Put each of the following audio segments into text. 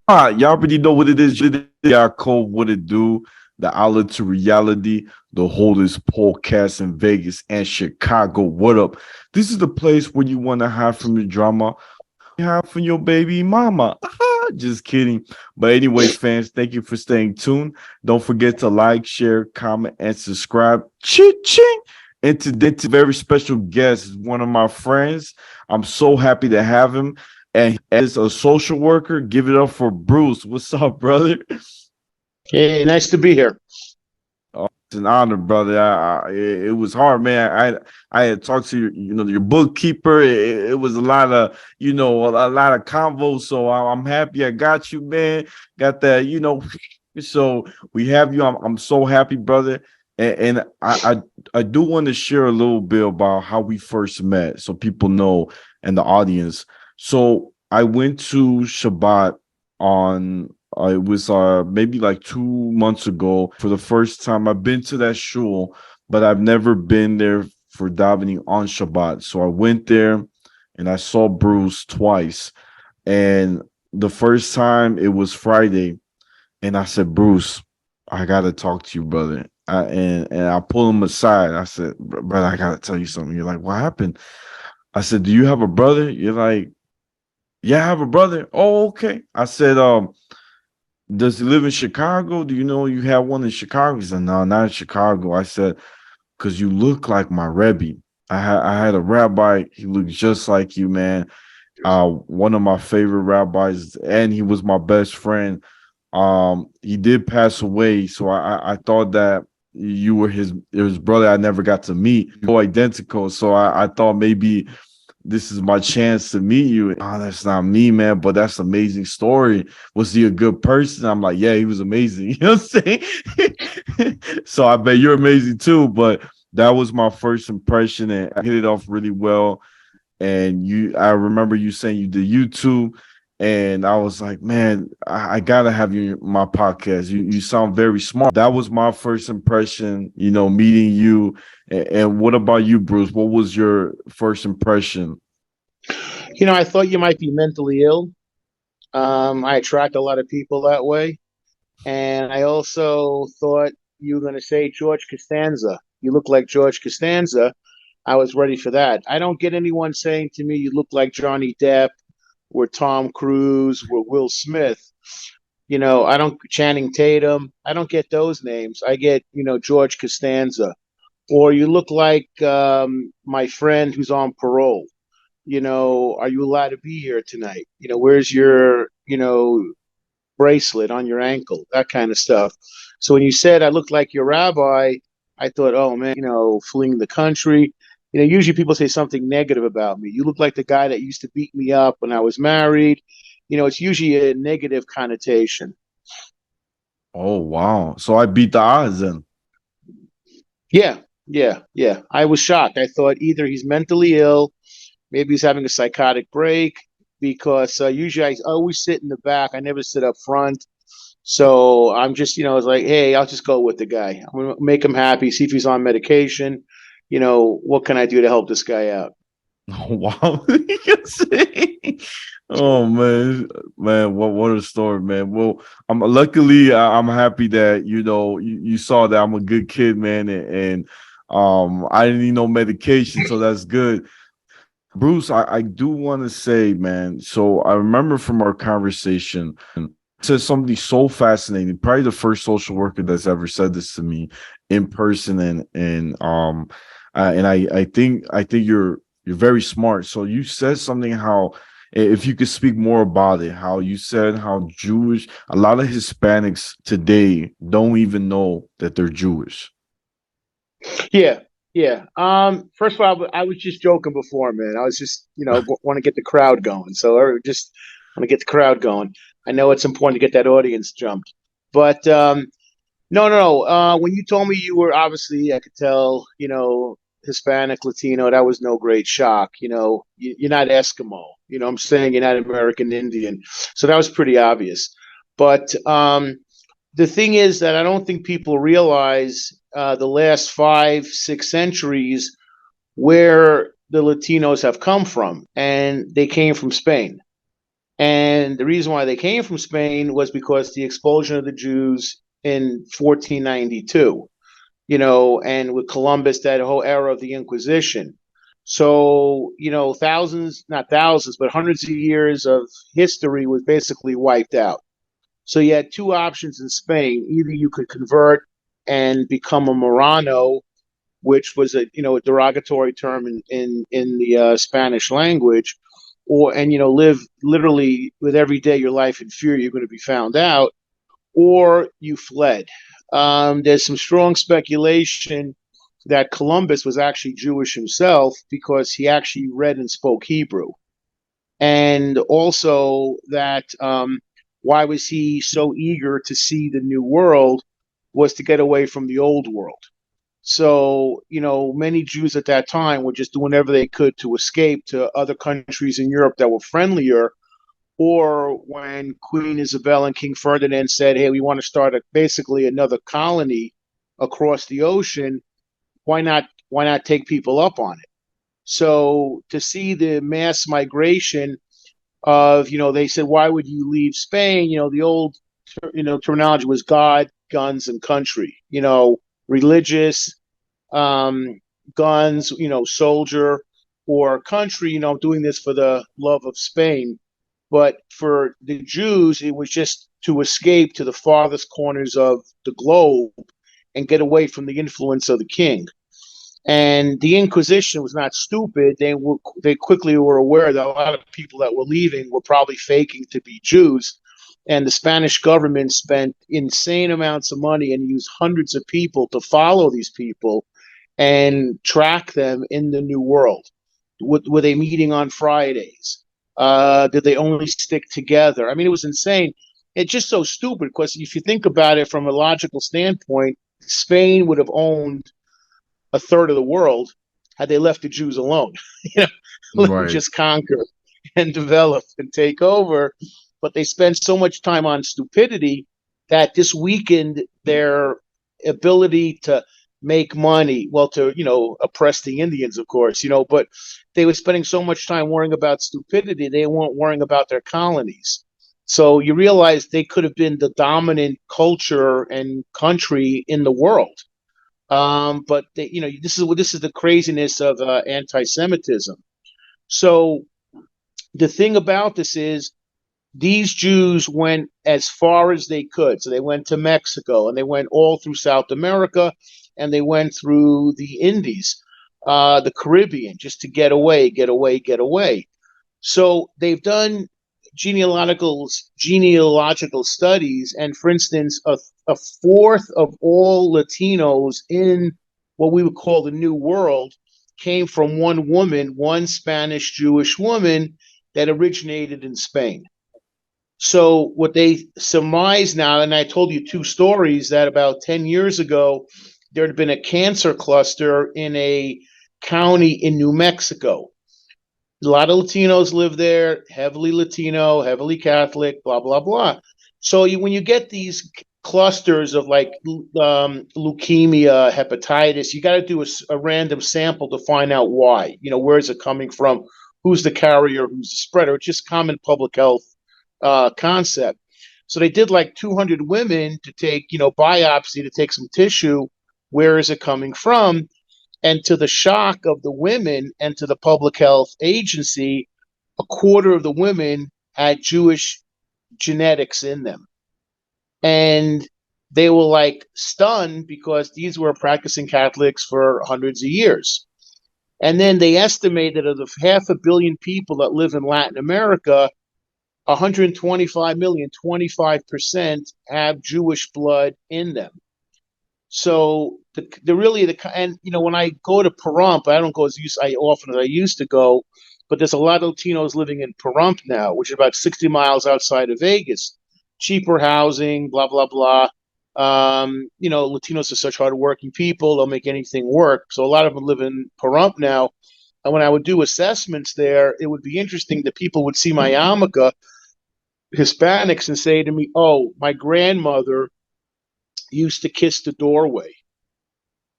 Y'all already know what it is. Y'all call what it do. The outlet to reality, the holdest podcast in Vegas and Chicago. What up? This is the place where you want to hide from the drama, hide from your baby mama. Just kidding. But anyways, fans, thank you for staying tuned. Don't forget to like, share, comment, and subscribe. Ching. And today's very special guest is one of my friends. I'm so happy to have him. And as a social worker, give it up for Bruce. What's up, brother? Hey, nice to be here. Oh, it's an honor, brother. It was hard, man. I had talked to your bookkeeper. It was a lot of a lot of convos. So I'm happy I got you, man. Got that, So we have you. I'm so happy, brother. And I do want to share a little bit about how we first met, so people know and the audience. So I went to Shabbat on it was maybe like 2 months ago for the first time. I've been to that shul, but I've never been there for davening on Shabbat. So I went there and I saw Bruce twice. And the first time it was Friday, and I said, Bruce, I gotta talk to you, brother. And I pulled him aside. I said, brother, I gotta tell you something. You're like, what happened? I said, do you have a brother? You're like, yeah, I have a brother. Oh, okay. I said, does he live in Chicago? Do you know you have one in Chicago? He said, no, not in Chicago. I said, because you look like my Rebbe. I had a rabbi. He looked just like you, man. One of my favorite rabbis, and he was my best friend. He did pass away, so I thought that you were his brother. I never got to meet. You're identical, so I thought maybe this is my chance to meet you. Oh, that's not me, man, but that's an amazing story. Was he a good person? I'm like, yeah, he was amazing. You know what I'm saying? So I bet you're amazing too. But that was my first impression, and I hit it off really well. And I remember you saying you did YouTube, and I was like, man, I gotta have you in my podcast. You sound very smart. That was my first impression, meeting you. And what about you, Bruce? What was your first impression? I thought you might be mentally ill. I attract a lot of people that way. And I also thought you were going to say George Costanza. You look like George Costanza. I was ready for that. I don't get anyone saying to me, you look like Johnny Depp or Tom Cruise or Will Smith. I don't, Channing Tatum. I don't get those names. I get, George Costanza. Or you look like my friend who's on parole. Are you allowed to be here tonight? Where's your, bracelet on your ankle? That kind of stuff. So when you said I looked like your rabbi, I thought, oh man, fleeing the country. Usually people say something negative about me. You look like the guy that used to beat me up when I was married. It's usually a negative connotation. Oh wow. So I beat the odds then. Yeah, yeah. I was shocked. I thought either he's mentally ill, maybe he's having a psychotic break, because usually I always sit in the back. I never sit up front. So I'm just, I was like, hey, I'll just go with the guy. I'm going to make him happy, see if he's on medication. What can I do to help this guy out? Oh wow. Oh man, what a story, man. Well, I'm luckily I'm happy that you saw that I'm a good kid, man, and I didn't need no medication, so that's good. Bruce, I do want to say, man. So I remember from our conversation, said something so fascinating. Probably the first social worker that's ever said this to me in person, and I think you're very smart. So you said something how if you could speak more about it, how you said how Jewish a lot of Hispanics today don't even know that they're Jewish. Yeah, yeah. First of all, I was just joking before, man. I was just, want to get the crowd going. So I just want to get the crowd going. I know it's important to get that audience jumped, but no, no, no. When you told me you were obviously, I could tell, Hispanic, Latino, that was no great shock. You're not Eskimo. I'm saying you're not American Indian. So that was pretty obvious. But the thing is that I don't think people realize the last 5, 6 centuries where the Latinos have come from, and they came from Spain. And the reason why they came from Spain was because the expulsion of the Jews in 1492, and with Columbus, that whole era of the Inquisition. So, thousands, not thousands, but hundreds of years of history was basically wiped out. So you had two options in Spain. Either you could convert and become a Marrano, which was a derogatory term in the Spanish language, live literally with every day your life in fear you're going to be found out, or you fled. There's some strong speculation that Columbus was actually Jewish himself because he actually read and spoke Hebrew, and also that why was he so eager to see the new world was to get away from the old world. So, many Jews at that time were just doing whatever they could to escape to other countries in Europe that were friendlier. Or when Queen Isabel and King Ferdinand said, "Hey, we want to start basically another colony across the ocean," why not take people up on it? So to see the mass migration of, they said, why would you leave Spain? The old, terminology was God, guns, and country. Religious, um, guns, soldier, or country. Doing this for the love of Spain. But for the Jews, it was just to escape to the farthest corners of the globe and get away from the influence of the king. And the Inquisition was not stupid. They quickly were aware that a lot of people that were leaving were probably faking to be Jews. And the Spanish government spent insane amounts of money and used hundreds of people to follow these people and track them in the New World. Were they meeting on Fridays? Did they only stick together? I mean, it was insane. It's just so stupid because if you think about it from a logical standpoint, Spain would have owned a third of the world had they left the Jews alone. you know, Let them Right. just conquer and develop and take over. But they spent so much time on stupidity that this weakened their ability to make money. Well, to oppress the Indians, of course, but they were spending so much time worrying about stupidity, they weren't worrying about their colonies. So you realize they could have been the dominant culture and country in the world. But this is the craziness of anti-Semitism. So the thing about this is these Jews went as far as they could. So they went to Mexico and they went all through South America and they went through the Indies, the Caribbean, just to get away, get away, get away. So they've done genealogical studies, and for instance, a fourth of all Latinos in what we would call the New World came from one woman, one Spanish Jewish woman that originated in Spain. So what they surmise now, and I told you two stories that about 10 years ago, there had been a cancer cluster in a county in New Mexico. A lot of Latinos live there, heavily Latino, heavily Catholic, blah, blah, blah. So when you get these clusters of like leukemia, hepatitis, you got to do a random sample to find out why. Where is it coming from? Who's the carrier? Who's the spreader? It's just common public health concept. So they did like 200 women to take, biopsy to take some tissue. Where is it coming from? And to the shock of the women and to the public health agency, a quarter of the women had Jewish genetics in them. And they were like stunned because these were practicing Catholics for hundreds of years. And then they estimated of the 500 million people that live in Latin America, 125 million, 25% have Jewish blood in them. So when I go to Pahrump, I don't go as often as I used to go, but there's a lot of Latinos living in Pahrump now, which is about 60 miles outside of Vegas. Cheaper housing, blah blah blah. Latinos are such hardworking people; they'll make anything work. So a lot of them live in Pahrump now. And when I would do assessments there, it would be interesting that people would see my yarmulke, Hispanics, and say to me, "Oh, my grandmother used to kiss the doorway.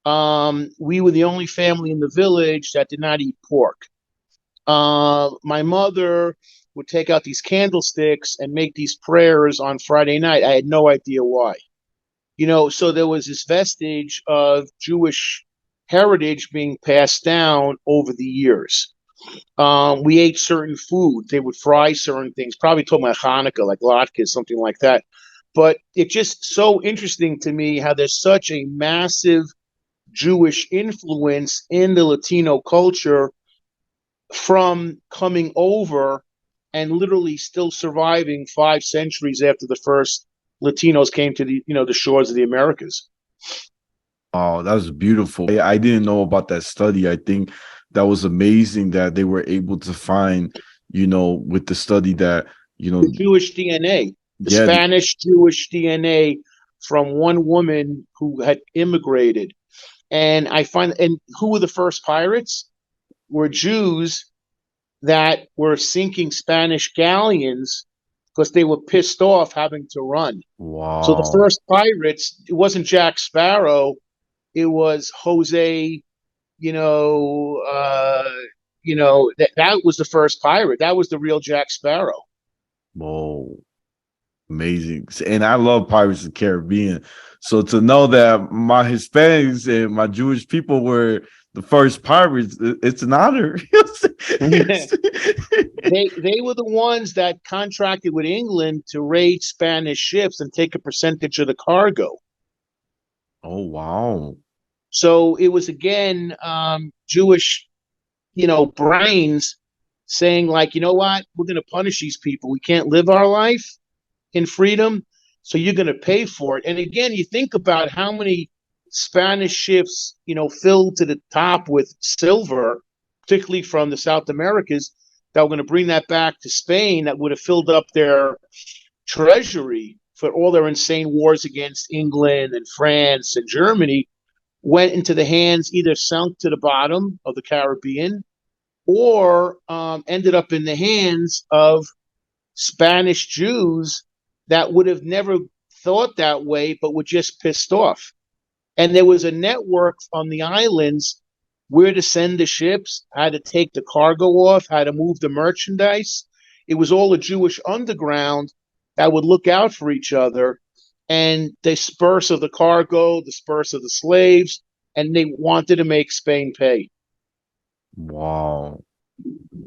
We were the only family in the village that did not eat pork. My mother would take out these candlesticks and make these prayers on Friday night. I had no idea why. So there was this vestige of Jewish heritage being passed down over the years. We ate certain food. They would fry certain things, probably talking about Hanukkah, like latkes, something like that. But it's just so interesting to me how there's such a massive Jewish influence in the Latino culture from coming over and literally still surviving 5 centuries after the first Latinos came to the shores of the Americas. Oh, that was beautiful. I didn't know about that study. I think that was amazing that they were able to find, with the study that, The Jewish DNA, the yeah, Spanish Jewish DNA from one woman who had immigrated. And who were the first pirates? Were Jews that were sinking Spanish galleons because they were pissed off having to run. So the wow. first pirates, it wasn't Jack Sparrow, it was Jose. That was the first pirate. That was the real Jack Sparrow. Whoa. Amazing. And I love Pirates of the Caribbean. So to know that my Hispanics and my Jewish people were the first pirates, it's an honor. They were the ones that contracted with England to raid Spanish ships and take a percentage of the cargo. Oh, wow. So it was again Jewish, brains saying like, you know what, we're going to punish these people. We can't live our life in freedom, so you're going to pay for it. And again, you think about how many Spanish ships, filled to the top with silver, particularly from the South Americas, that were going to bring that back to Spain, that would have filled up their treasury for all their insane wars against England and France and Germany, went into the hands, either sunk to the bottom of the Caribbean or ended up in the hands of Spanish Jews that would have never thought that way, but were just pissed off. And there was a network on the islands where to send the ships, how to take the cargo off, how to move the merchandise. It was all a Jewish underground that would look out for each other and disperse of the cargo, disperse of the slaves, and they wanted to make Spain pay. Wow.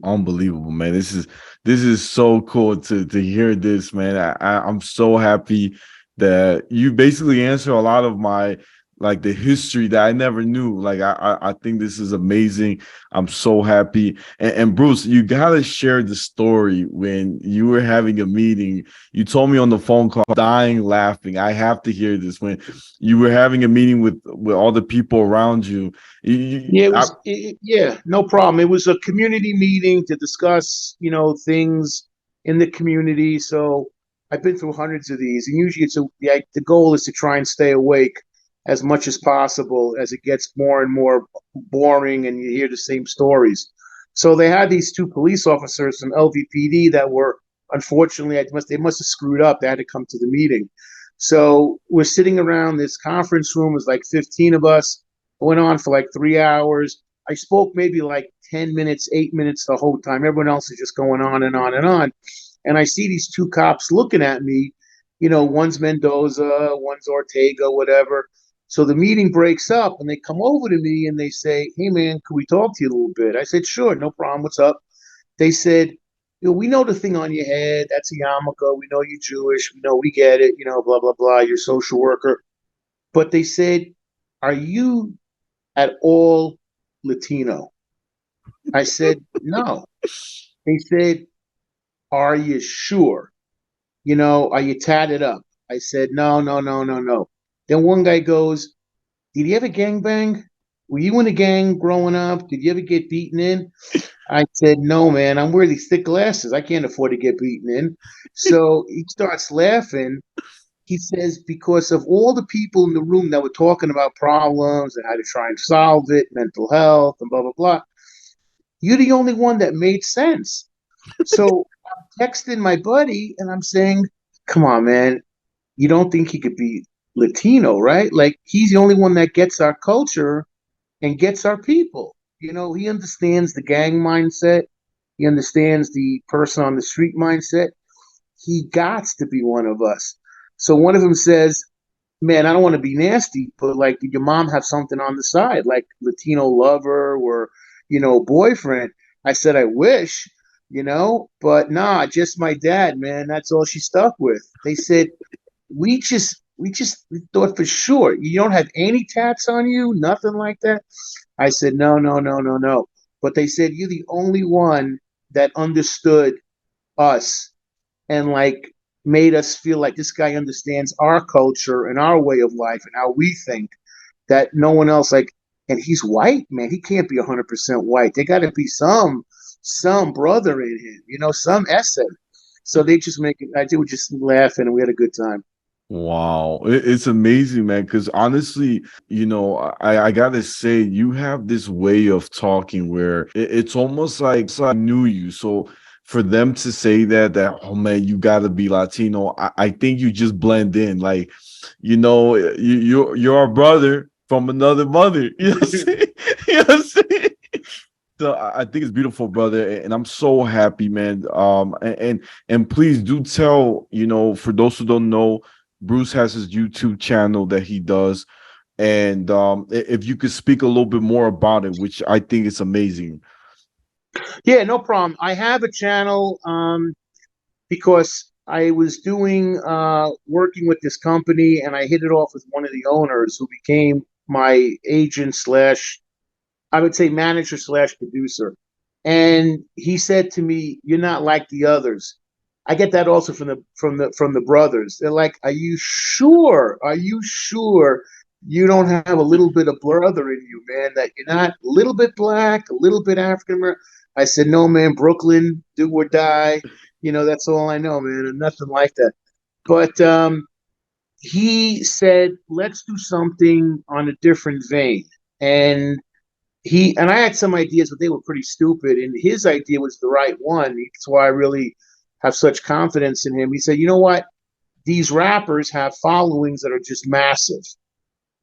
Unbelievable, man. This is so cool to hear this, man. I'm so happy that you basically answer a lot of my like the history that I never knew. Like I think this is amazing. I'm so happy. And Bruce, you gotta share the story when you were having a meeting. You told me on the phone call, dying laughing. I have to hear this when you were having a meeting with all the people around you. Yeah, no problem. It was a community meeting to discuss, things in the community. So I've been through hundreds of these, and usually the goal is to try and stay awake as much as possible as it gets more and more boring and you hear the same stories. So they had these two police officers from LVPD that were, unfortunately, they must have screwed up. They had to come to the meeting. So we're sitting around this conference room. It was like 15 of us. It went on for like 3 hours. I spoke maybe like 10 minutes, 8 minutes the whole time. Everyone else is just going on and on and on. And I see these two cops looking at me. One's Mendoza, one's Ortega, whatever. So the meeting breaks up and they come over to me and they say, "Hey, man, could we talk to you a little bit?" I said, "Sure, no problem. What's up?" They said, "We know the thing on your head. That's a yarmulke. We know you're Jewish. We get it. Blah, blah, blah. You're a social worker." But they said, "Are you at all Latino?" I said, "No." They said, "Are you sure? Are you tatted up?" I said, "No, no, no, no, no." Then one guy goes, "Did you ever gangbang? Were you in a gang growing up? Did you ever get beaten in?" I said, "No, man, I'm wearing these thick glasses. I can't afford to get beaten in." So he starts laughing. He says, "Because of all the people in the room that were talking about problems and how to try and solve it, mental health and blah, blah, blah, you're the only one that made sense." So I'm texting my buddy and I'm saying, "Come on, man, you don't think he could be Latino, right? Like he's the only one that gets our culture and gets our people. He understands the gang mindset. He understands the person on the street mindset. He gots to be one of us. So one of them says, man, I don't want to be nasty, but like, did your mom have something on the side, like Latino lover or, boyfriend? I said, I wish, but nah, just my dad, man. That's all she stuck with. They said, we just thought for sure you don't have any tats on you, nothing like that. I said, no, no, no, no, no. But they said, you're the only one that understood us and like made us feel like this guy understands our culture and our way of life and how we think that no one else like. And he's white, man. He can't be 100% white. There got to be some brother in him, some essence. So they just make it. I did just laughing, and we had a good time. Wow, it's amazing, man. Because honestly, I gotta say, you have this way of talking where it's almost like I knew you. So for them to say that oh man, you gotta be Latino, I think you just blend in. Like, you're a brother from another mother. You know what I'm saying? You know what I'm saying? So I think it's beautiful, brother, and I'm so happy, man. And please do tell, for those who don't know, Bruce has his YouTube channel that he does, and if you could speak a little bit more about it, which I think is amazing. Yeah, no problem. I have a channel because I was doing working with this company, and I hit it off with one of the owners who became my agent slash, I would say, manager slash producer. And he said to me, "You're not like the others." I get that also from the brothers. They're like, "Are you sure? Are you sure you don't have a little bit of brother in you, man? That you're not a little bit black, a little bit African American?" I said, "No, man. Brooklyn, do or die. That's all I know, man, and nothing like that." But he said, "Let's do something on a different vein." And I had some ideas, but they were pretty stupid. And his idea was the right one. That's why I really have such confidence in him. He said, "You know what? These rappers have followings that are just massive.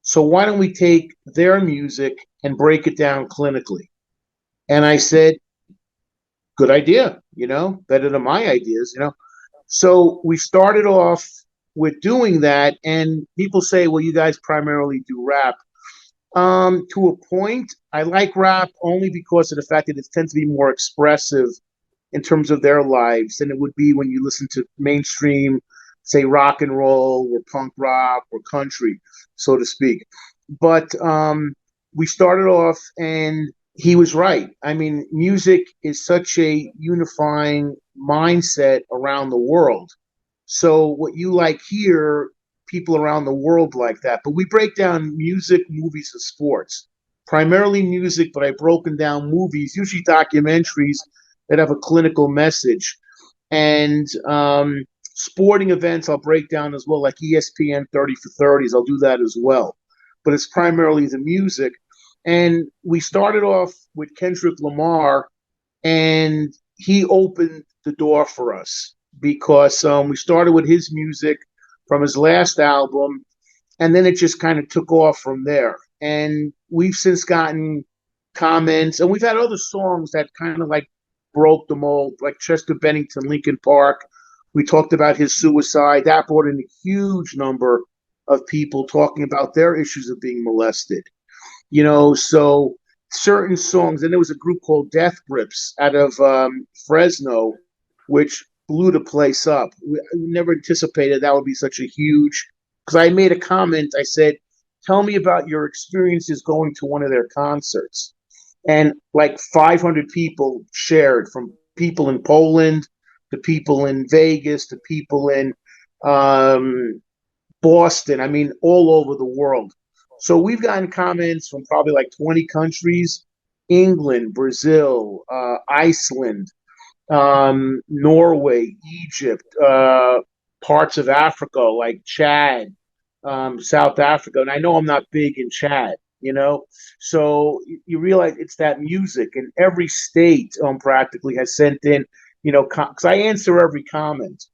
So why don't we take their music and break it down clinically?" And I said, good idea, better than my ideas. So we started off with doing that. And people say, well, you guys primarily do rap. To a point, I like rap only because of the fact that it tends to be more expressive in terms of their lives than it would be when you listen to mainstream, say, rock and roll or punk rock or country, so to speak. But we started off, and he was right. I mean, music is such a unifying mindset around the world. So what you like here, people around the world like that. But we break down music, movies, and sports. Primarily music, but I've broken down movies, usually documentaries that have a clinical message. And sporting events I'll break down as well, like ESPN 30 for 30s. I'll do that as well. But it's primarily the music. And we started off with Kendrick Lamar, and he opened the door for us because we started with his music from his last album, and then it just kind of took off from there. And we've since gotten comments, and we've had other songs that kind of like broke the mold, like Chester Bennington, Lincoln Park. We talked about his suicide. That brought in a huge number of people talking about their issues of being molested. So certain songs, and there was a group called Death Grips out of Fresno, which blew the place up. We never anticipated that would be such a huge, because I made a comment. I said, tell me about your experiences going to one of their concerts. And like 500 people shared, from people in Poland to people in Vegas to people in um, Boston. I mean, all over the world. So we've gotten comments from probably like 20 countries: England, Brazil, Iceland, Norway, Egypt, parts of Africa like Chad, South Africa. And I know I'm not big in Chad. So you realize it's that music, and every state practically has sent in, because I answer every comment.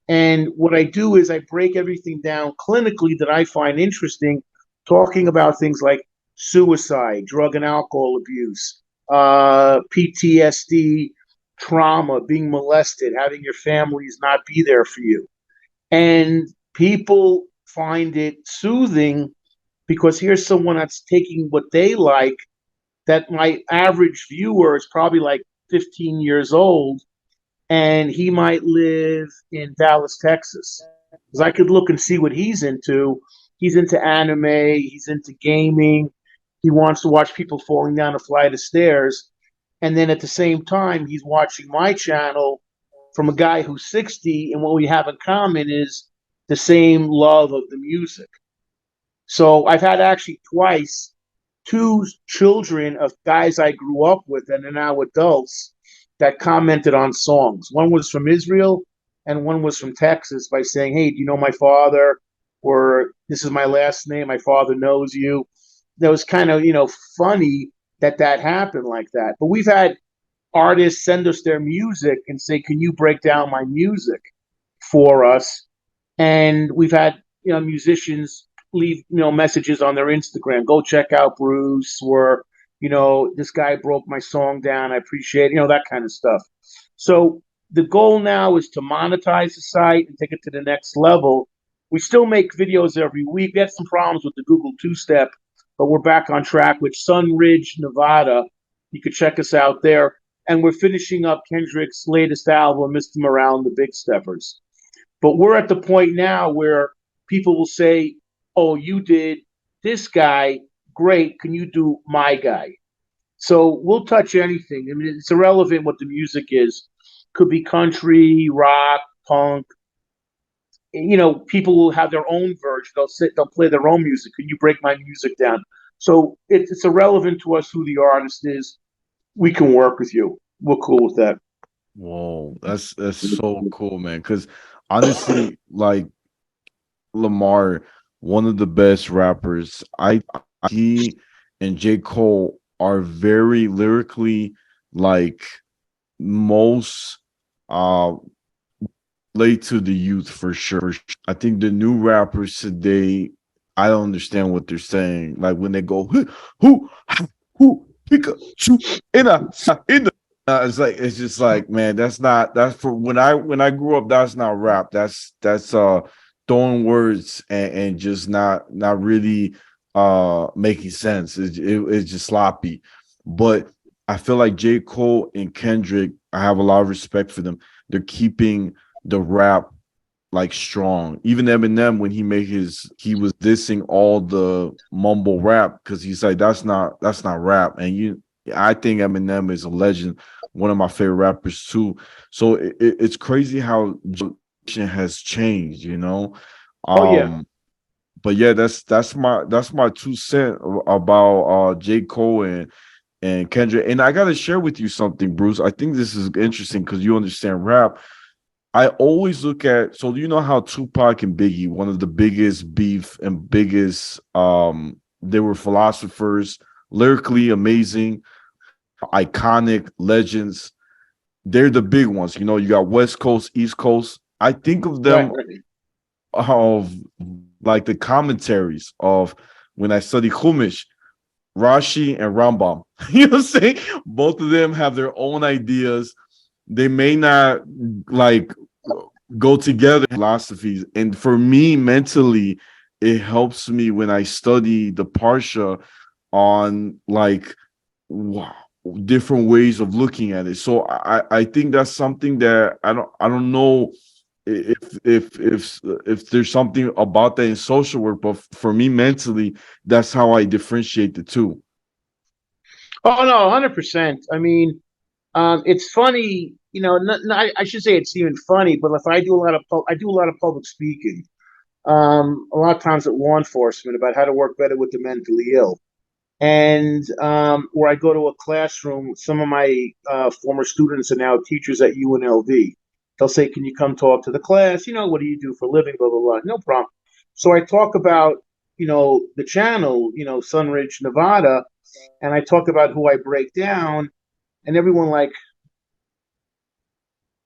And what I do is I break everything down clinically that I find interesting, talking about things like suicide, drug and alcohol abuse, PTSD, trauma, being molested, having your families not be there for you. And people find it soothing because here's someone that's taking what they like, that my average viewer is probably like 15 years old, and he might live in Dallas, Texas. Because I could look and see what he's into. He's into anime, he's into gaming, he wants to watch people falling down a flight of stairs. And then at the same time, he's watching my channel from a guy who's 60, and what we have in common is the same love of the music. So I've had actually twice two children of guys I grew up with and are now adults that commented on songs. One was from Israel and one was from Texas by saying, "Hey, do you know my father?" Or "This is my last name. My father knows you." That was kind of, funny that that happened like that. But we've had artists send us their music and say, "Can you break down my music for us?" And we've had, musicians leave, messages on their Instagram. Go check out Bruce, or, this guy broke my song down. I appreciate it, that kind of stuff. So the goal now is to monetize the site and take it to the next level. We still make videos every week. We had some problems with the Google two-step, but we're back on track with Sunridge, Nevada. You could check us out there. And we're finishing up Kendrick's latest album, Mr. Morale and the Big Steppers. But we're at the point now where people will say, "Oh, you did this guy, great. Can you do my guy?" So we'll touch anything. I mean, it's irrelevant what the music is. Could be country, rock, punk. People will have their own version. They'll play their own music. Can you break my music down? So it's irrelevant to us who the artist is. We can work with you. We're cool with that. Whoa, that's so cool, man. Because honestly, like Lamar, one of the best rappers. He and J. Cole are very lyrically like most uh late to the youth for sure. I think the new rappers today, I don't understand what they're saying. Like when they go who who Pikachu in the it's just like, man, that's for when I grew up, that's not rap. That's throwing words and just not really making sense. It's just sloppy. But I feel like J. Cole and Kendrick, I have a lot of respect for them. They're keeping the rap like strong. Even Eminem, when he was dissing all the mumble rap because he's like, that's not rap. And I think Eminem is a legend, one of my favorite rappers too. So it's crazy how generation has changed. Oh, yeah. But yeah, that's my 2 cent about J. Cole and Kendrick. And I gotta share with you something, Bruce. I think this is interesting because you understand rap. I always look at, so you know how Tupac and Biggie, one of the biggest beef and biggest they were philosophers, lyrically amazing, iconic legends. They're the big ones. You got West Coast, East Coast. I think of Right, them right. of like the commentaries of when I study Chumash, Rashi and Rambam. You know what I'm saying? Both of them have their own ideas. They may not like go together philosophies. And for me, mentally, it helps me when I study the Parsha on like wow, different ways of looking at it. So I think that's something that I don't know if there's something about that in social work, but for me mentally, that's how I differentiate the two. Oh no, 100%. I mean, it's funny, I should say it's even funny, but if I do a lot of public speaking, a lot of times at law enforcement about how to work better with the mentally ill. And where I go to a classroom, some of my former students are now teachers at UNLV. They'll say, "Can you come talk to the class? What do you do for a living? Blah blah blah." No problem. So I talk about, the channel, Sunridge, Nevada, and I talk about who I break down, and everyone like,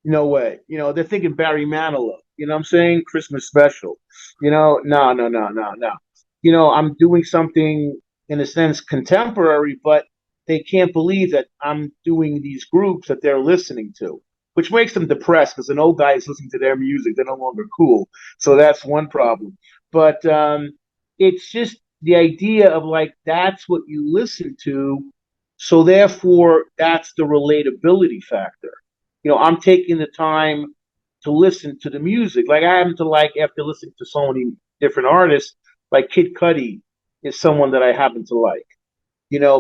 "No way." They're thinking Barry Manilow. You know what I'm saying? Christmas special. No, no, no, no, no. I'm doing something in a sense contemporary, but they can't believe that I'm doing these groups that they're listening to, which makes them depressed because an old guy is listening to their music. They're no longer cool. So that's one problem. But it's just the idea of like, that's what you listen to. So therefore, that's the relatability factor. I'm taking the time to listen to the music. Like I happen to like, after listening to so many different artists, like Kid Cudi is someone that I happen to like.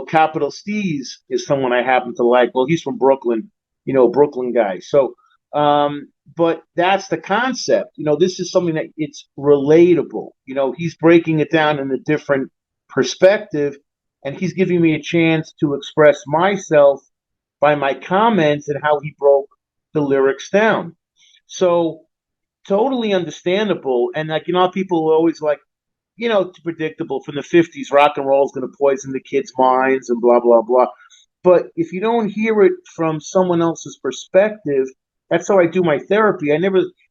Capital Steez is someone I happen to like. Well, he's from Brooklyn, Brooklyn guy. So, but that's the concept. This is something that it's relatable. He's breaking it down in a different perspective, and he's giving me a chance to express myself by my comments and how he broke the lyrics down. So, totally understandable. And like, people are always like, it's predictable from the 50s, rock and roll is going to poison the kids' minds and blah, blah, blah. But if you don't hear it from someone else's perspective, that's how I do my therapy.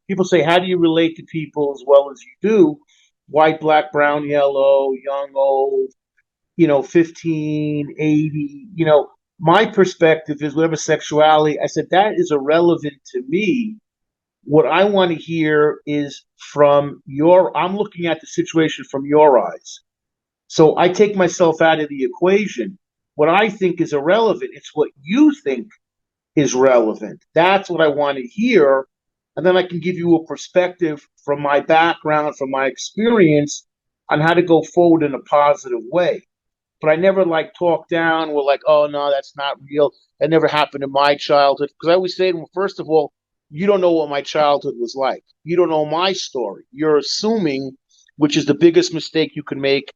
People say, how do you relate to people as well as you do? White, black, brown, yellow, young, old, 15, 80, my perspective is whatever sexuality. I said, that is irrelevant to me. What I want to hear is I'm looking at the situation from your eyes. So I take myself out of the equation. What I think is irrelevant, it's what you think is relevant. That's what I want to hear. And then I can give you a perspective from my background, from my experience on how to go forward in a positive way. But I never like talk down or like, oh no, that's not real. That never happened in my childhood. Because I always say, well, first of all, you don't know what my childhood was like. You don't know my story. You're assuming, which is the biggest mistake you can make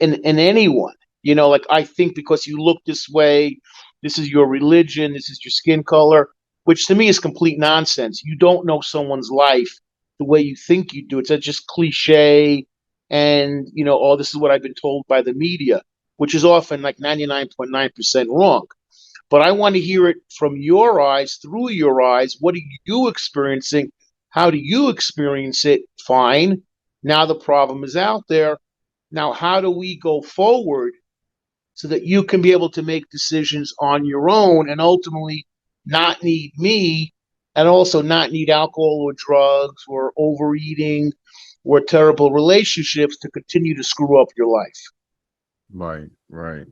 in anyone. Like I think because you look this way, this is your religion, this is your skin color, which to me is complete nonsense. You don't know someone's life the way you think you do. It's just cliche, and oh, this is what I've been told by the media, which is often like 99.9% wrong. But I want to hear it from your eyes, through your eyes. What are you experiencing? How do you experience it? Fine. Now the problem is out there. Now, how do we go forward so that you can be able to make decisions on your own and ultimately not need me, and also not need alcohol or drugs or overeating or terrible relationships to continue to screw up your life? Right, right.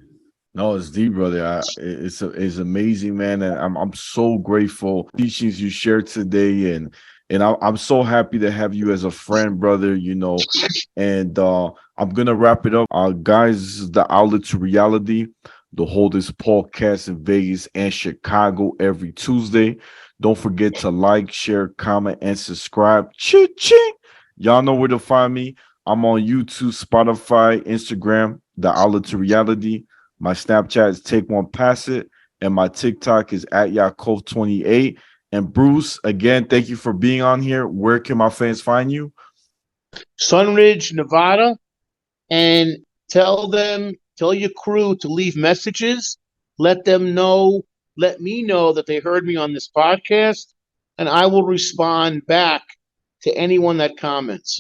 No, it's deep, brother. It's amazing, man, and I'm so grateful teachings you shared today, and I'm so happy to have you as a friend, brother. And I'm gonna wrap it up. Guys, this is the outlet to reality. The holdest podcast in Vegas and Chicago every Tuesday. Don't forget to like, share, comment, and subscribe. Ching. Y'all know where to find me. I'm on YouTube, Spotify, Instagram, the outlet to reality. My Snapchat is Take One Pass It, and my TikTok is at Yakov28. And Bruce, again, thank you for being on here. Where can my fans find you? Sunridge, Nevada, and tell your crew to leave messages. Let them know, let me know that they heard me on this podcast, and I will respond back to anyone that comments.